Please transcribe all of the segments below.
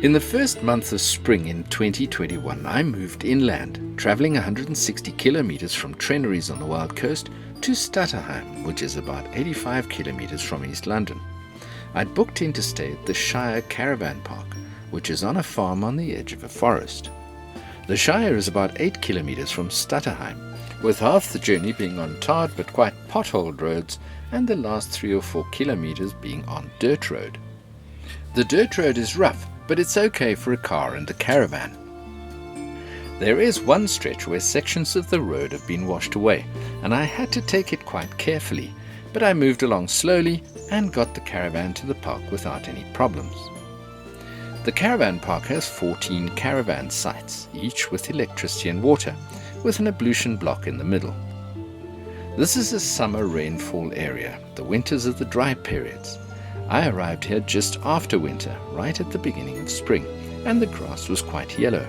In the first month of spring in 2021, I moved inland, travelling 160 kilometres from Treneries on the Wild Coast to Stutterheim, which is about 85 kilometres from East London. I'd booked in to stay at the Shire caravan park, which is on a farm on the edge of a forest. The Shire is about 8 kilometres from Stutterheim, with half the journey being on tarred but quite potholed roads and the last 3 or 4 kilometres being on dirt road. The dirt road is rough, but it's okay for a car and a caravan. There is one stretch where sections of the road have been washed away, and I had to take it quite carefully, but I moved along slowly and got the caravan to the park without any problems. The caravan park has 14 caravan sites, each with electricity and water, with an ablution block in the middle. This is a summer rainfall area. The winters are the dry periods. I arrived here just after winter, right at the beginning of spring, and the grass was quite yellow.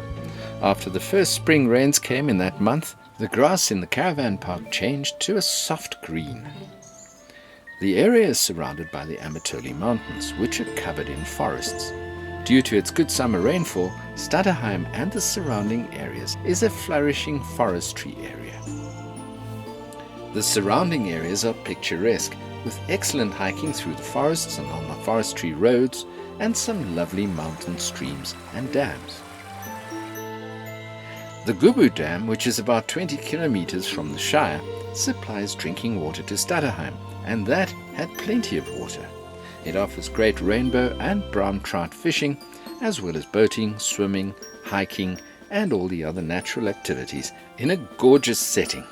After the first spring rains came in that month, the grass in the caravan park changed to a soft green. The area is surrounded by the Amatoli Mountains, which are covered in forests. Due to its good summer rainfall, Stutterheim and the surrounding areas is a flourishing forestry area. The surrounding areas are picturesque, with excellent hiking through the forests and on the forestry roads, and some lovely mountain streams and dams. The Gubu Dam, which is about 20 kilometers from the Shire, supplies drinking water to Stutterheim, and that had plenty of water. It offers great rainbow and brown trout fishing, as well as boating, swimming, hiking, and all the other natural activities in a gorgeous setting.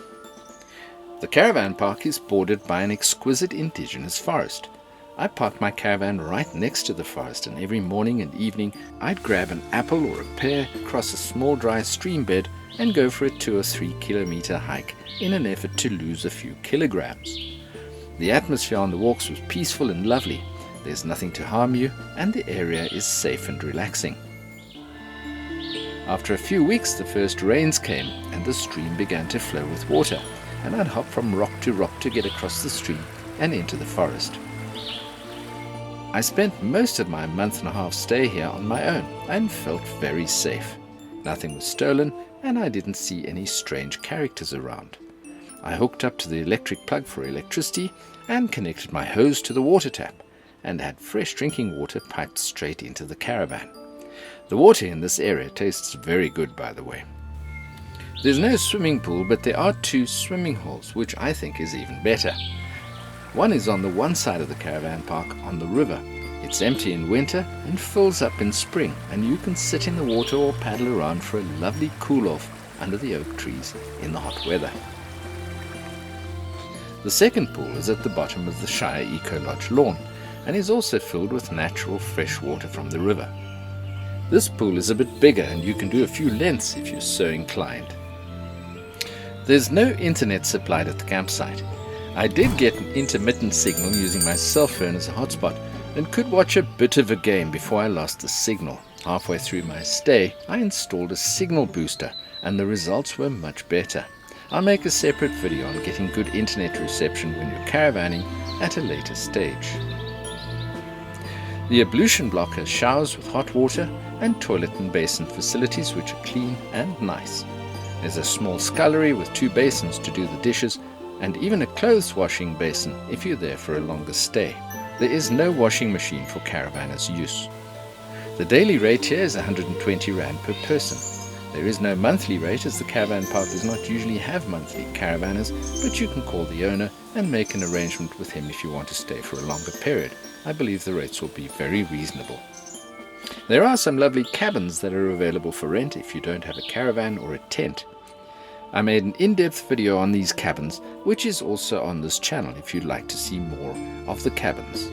The caravan park is bordered by an exquisite indigenous forest. I parked my caravan right next to the forest, and every morning and evening I'd grab an apple or a pear, cross a small dry stream bed, and go for a 2 or 3 kilometer hike in an effort to lose a few kilograms. The atmosphere on the walks was peaceful and lovely. There's nothing to harm you, and the area is safe and relaxing. After a few weeks, the first rains came, and the stream began to flow with water, and I'd hop from rock to get across the stream and into the forest. I spent most of my month-and-a-half stay here on my own and felt very safe. Nothing was stolen, and I didn't see any strange characters around. I hooked up to the electric plug for electricity and connected my hose to the water tap, and had fresh drinking water piped straight into the caravan. The water in this area tastes very good, by the way. There's no swimming pool, but there are 2 swimming holes, which I think is even better. One is on the one side of the caravan park on the river. It's empty in winter and fills up in spring, and you can sit in the water or paddle around for a lovely cool-off under the oak trees in the hot weather. The second pool is at the bottom of the Shire Eco Lodge lawn, and is also filled with natural fresh water from the river. This pool is a bit bigger, and you can do a few lengths if you're so inclined. There's no internet supplied at the campsite. I did get an intermittent signal using my cell phone as a hotspot, and could watch a bit of a game before I lost the signal. Halfway through my stay, I installed a signal booster, and the results were much better. I'll make a separate video on getting good internet reception when you're caravanning at a later stage. The ablution block has showers with hot water and toilet and basin facilities which are clean and nice. There's a small scullery with 2 basins to do the dishes, and even a clothes washing basin if you're there for a longer stay. There is no washing machine for caravanners' use. The daily rate here is 120 Rand per person. There is no monthly rate, as the caravan park does not usually have monthly caravanners, but you can call the owner and make an arrangement with him if you want to stay for a longer period. I believe the rates will be very reasonable. There are some lovely cabins that are available for rent if you don't have a caravan or a tent. I made an in-depth video on these cabins, which is also on this channel if you'd like to see more of the cabins.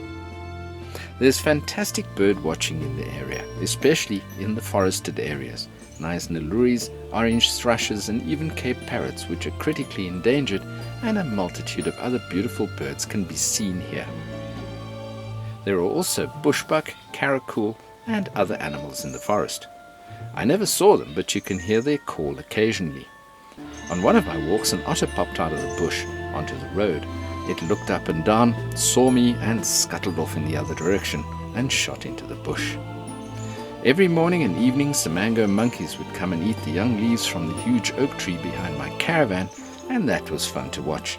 There's fantastic bird watching in the area, especially in the forested areas. Nice Naluris, orange thrushes, and even Cape parrots, which are critically endangered, and a multitude of other beautiful birds can be seen here. There are also bushbuck, caracool, and other animals in the forest. I never saw them, but you can hear their call occasionally. On one of my walks, an otter popped out of the bush onto the road. It looked up and down, saw me, and scuttled off in the other direction and shot into the bush. Every morning and evening, samango monkeys would come and eat the young leaves from the huge oak tree behind my caravan, and that was fun to watch.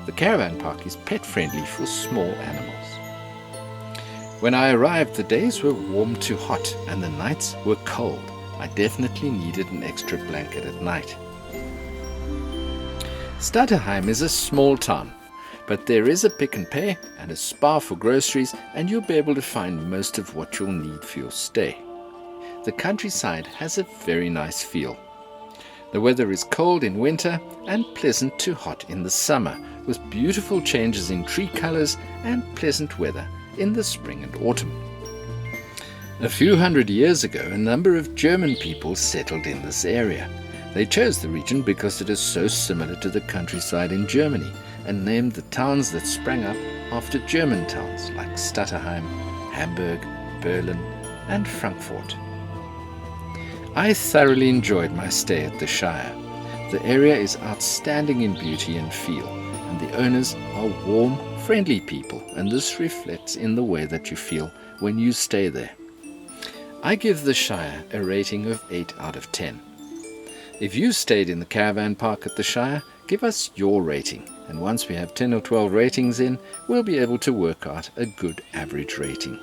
The caravan park is pet-friendly for small animals. When I arrived, the days were warm to hot and the nights were cold. I definitely needed an extra blanket at night. Stutterheim is a small town, but there is a Pick and Pay and a Spar for groceries, and you'll be able to find most of what you'll need for your stay. The countryside has a very nice feel. The weather is cold in winter and pleasant to hot in the summer, with beautiful changes in tree colors and pleasant weather in the spring and autumn. A few hundred years ago, a number of German people settled in this area. They chose the region because it is so similar to the countryside in Germany, and named the towns that sprang up after German towns like Stutterheim, Hamburg, Berlin, and Frankfurt. I thoroughly enjoyed my stay at the Shire. The area is outstanding in beauty and feel, and the owners are warm, friendly people, and this reflects in the way that you feel when you stay there. I give the Shire a rating of 8 out of 10. If you stayed in the caravan park at the Shire, give us your rating, and once we have 10 or 12 ratings in, we'll be able to work out a good average rating.